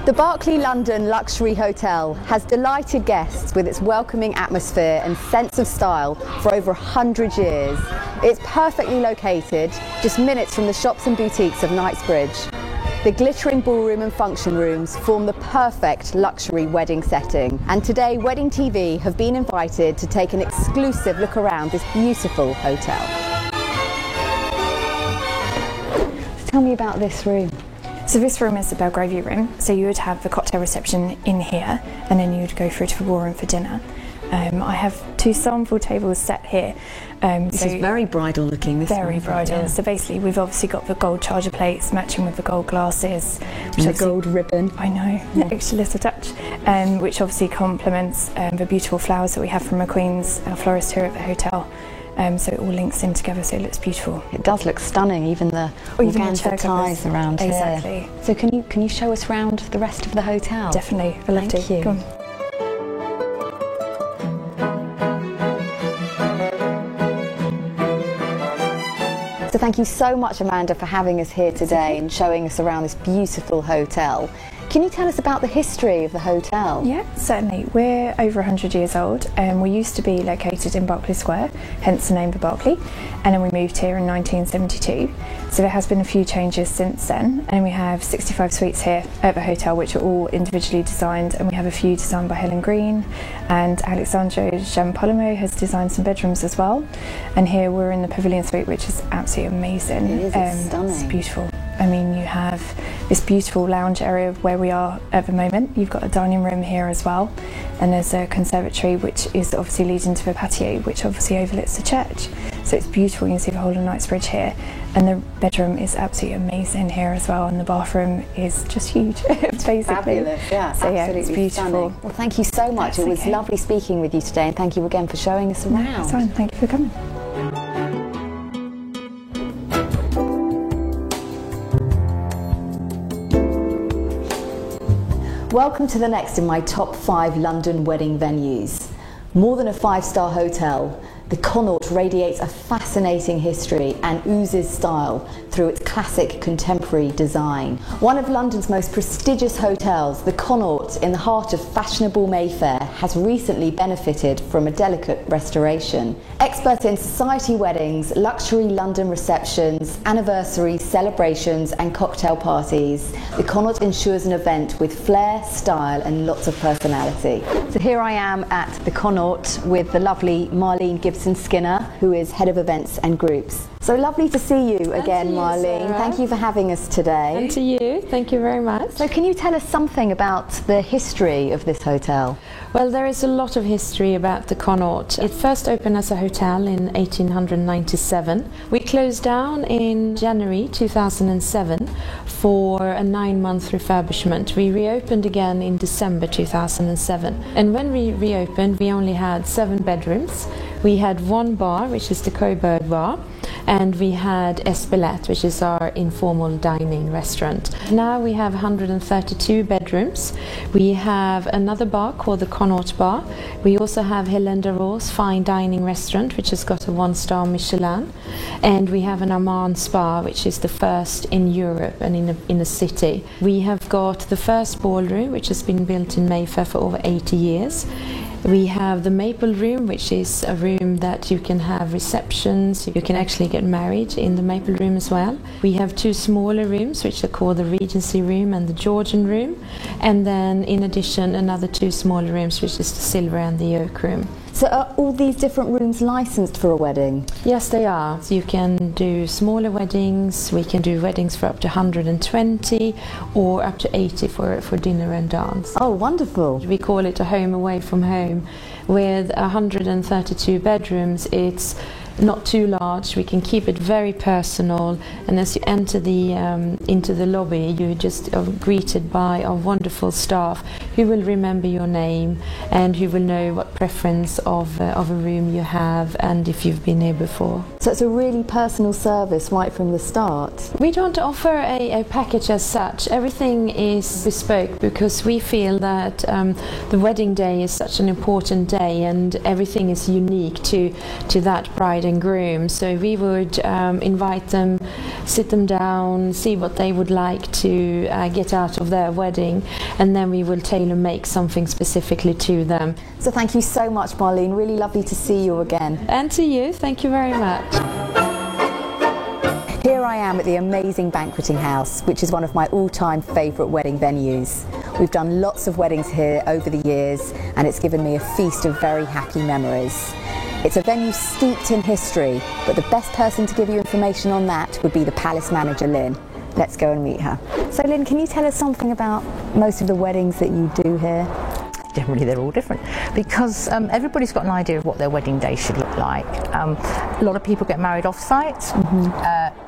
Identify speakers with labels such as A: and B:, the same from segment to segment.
A: The Berkeley London Luxury Hotel has delighted guests with its welcoming atmosphere and sense of style for over 100 years. It's perfectly located, just minutes from the shops and boutiques of Knightsbridge. The glittering ballroom and function rooms form the perfect luxury wedding setting. And today, Wedding TV have been invited to take an exclusive look around this beautiful hotel. So tell me about this room.
B: So this room is the Belgravia room, so you would have the cocktail reception in here and then you would go through to the ballroom for dinner. I have 2 sample tables set here.
A: This is very bridal looking. This
B: very
A: one,
B: bridal.
A: yeah.
B: So basically we've obviously got the gold charger plates matching with the gold glasses.
A: And the gold ribbon.
B: I know,
A: yeah.
B: Extra little touch. Which obviously complements the beautiful flowers that we have from McQueen's, our florist here at the hotel. So it all links in together, so it looks beautiful.
A: It does look stunning, even the organza ties around here.
B: Exactly.
A: So can you show us around the rest of the hotel?
B: Definitely, I'd love to.
A: Thank you.
B: Come on.
A: So thank you so much, Amanda, for having us here today and showing us around this beautiful hotel. Can you tell us about the history of the hotel?
B: Yeah, certainly. We're over 100 years old and we used to be located in Berkeley Square, hence the name of Berkeley, and then we moved here in 1972. So there has been a few changes since then, and we have 65 suites here at the hotel which are all individually designed, and we have a few designed by Helen Green, and Alexandro Giampolimo has designed some bedrooms as well. And here we're in the Pavilion Suite, which is absolutely amazing.
A: It is, it's stunning.
B: It's beautiful. I mean, you have this beautiful lounge area where we are at the moment. You've got a dining room here as well, and there's a conservatory which is obviously leading to the patio, which obviously overlooks the church. So it's beautiful. You can see the whole of Knightsbridge here, and the bedroom is absolutely amazing here as well, and the bathroom is just huge. Basically.
A: Fabulous, yeah,
B: so yeah,
A: absolutely
B: it's beautiful.
A: Stunning. Well, thank you so much.
B: That's
A: it was
B: okay.
A: lovely speaking with you today, and thank you again for showing us around.
B: That's fine. Thank you for coming.
A: Welcome to the next in my top 5 London wedding venues. More than a 5-star hotel, the Connaught radiates a fascinating history and oozes style through its classic contemporary design. One of London's most prestigious hotels, the Connaught, in the heart of fashionable Mayfair, has recently benefited from a delicate restoration. Expert in society weddings, luxury London receptions, anniversaries, celebrations and cocktail parties, the Connaught ensures an event with flair, style and lots of personality. So here I am at the Connaught with the lovely Marlene Gibson-Skinner, who is Head of Events and Groups. So lovely to see you again, Marlene.
C: Sarah.
A: Thank you for having us today.
C: And to you, thank you very much.
A: So can you tell us something about the history of this hotel?
C: Well, there is a lot of history about the Connaught. It first opened as a hotel in 1897. We closed down in January 2007 for a 9-month refurbishment. We reopened again in December 2007. And when we reopened, we only had 7 bedrooms. We had 1 bar, which is the Coburg Bar, and we had Espelette, which is our informal dining restaurant. Now we have 132 bedrooms. We have another bar called the Connaught Bar. We also have Hélène de Rose fine dining restaurant, which has got a 1-star Michelin. And we have an Aman Spa, which is the first in Europe and in a city. We have got the first ballroom, which has been built in Mayfair for over 80 years. We have the Maple Room, which is a room that you can have receptions. You can actually get married in the Maple Room as well. We have 2 smaller rooms, which are called the Regency Room and the Georgian Room. And then in addition, another 2 smaller rooms, which is the Silver and the Oak Room.
A: So are all these different rooms licensed for a wedding?
C: Yes, they are. So you can do smaller weddings. We can do weddings for up to 120 or up to 80 for dinner and dance.
A: Oh, wonderful.
C: We call it a home away from home. With 132 bedrooms, it's not too large. We can keep it very personal, and as you enter the into the lobby, you just are greeted by our wonderful staff who will remember your name and who will know what preference of a room you have and if you've been here before.
A: So it's a really personal service right from the start.
C: We don't offer a package as such. Everything is bespoke because we feel that the wedding day is such an important day and everything is unique to that bride bride and groom. So we would invite them, sit them down, see what they would like to get out of their wedding, and then we will tailor make something specifically to them.
A: So thank you so much, Marlene. Really lovely to see you again.
C: And to you, thank you very much.
A: Here I am at the amazing banqueting house, which is one of my all-time favourite wedding venues. We've done lots of weddings here over the years, and it's given me a feast of very happy memories. It's a venue steeped in history, but the best person to give you information on that would be the palace manager, Lynn. Let's go and meet her. So Lynn, can you tell us something about most of the weddings that you do here?
D: Generally they're all different because everybody's got an idea of what their wedding day should look like. A lot of people get married off-site.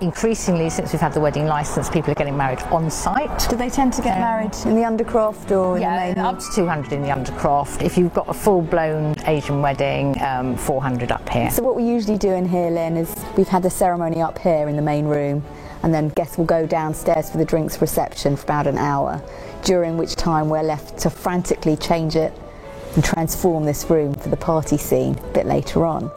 D: Increasingly, since we've had the wedding licence, people are getting married on-site.
A: Do they tend to get married in the undercroft or in the main?
D: Up to 200 in the undercroft. If you've got a full-blown Asian wedding, 400 up here.
A: So what we usually do in here, Lynn, is we've had the ceremony up here in the main room, and then guests will go downstairs for the drinks reception for about an hour, during which time we're left to frantically change it and transform this room for the party scene a bit later on.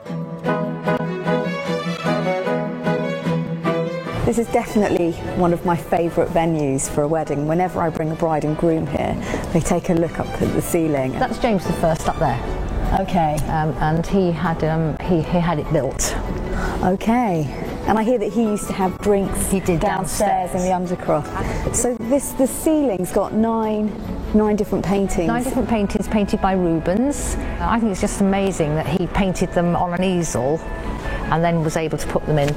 A: This is definitely one of my favourite venues for a wedding. Whenever I bring a bride and groom here, they take a look up at the ceiling.
D: That's James I up there.
A: Okay.
D: And he had it built.
A: Okay. And I hear that he used to have drinks downstairs in the undercroft. So the ceiling's got nine different paintings.
D: 9 different paintings painted by Rubens. I think it's just amazing that he painted them on an easel and then was able to put them in,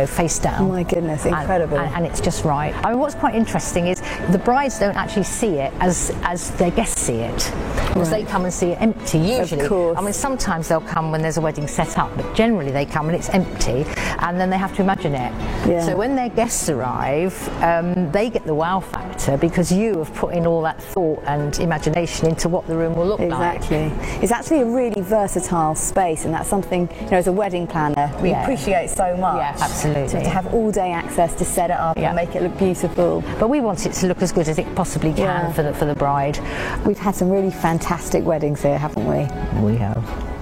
D: face down.
A: Oh my goodness, incredible.
D: And it's just right. I mean, what's quite interesting is the brides don't actually see it as their guests see it. Because they come and see it empty, usually.
A: Of course.
D: I mean, sometimes they'll come when there's a wedding set up, but generally they come and it's empty, and then they have to imagine it.
A: Yeah.
D: So when their guests arrive, they get the wow factor because you have put in all that thought and imagination into what the room will look like.
A: Exactly. It's actually a really versatile space, and that's something, as a wedding planner, we appreciate so much.
D: Yeah, absolutely.
A: To have all-day access to set it up and make it look beautiful.
D: But we want it to look as good as it possibly can for the bride.
A: We've had some really fantastic weddings here, haven't we?
D: We have.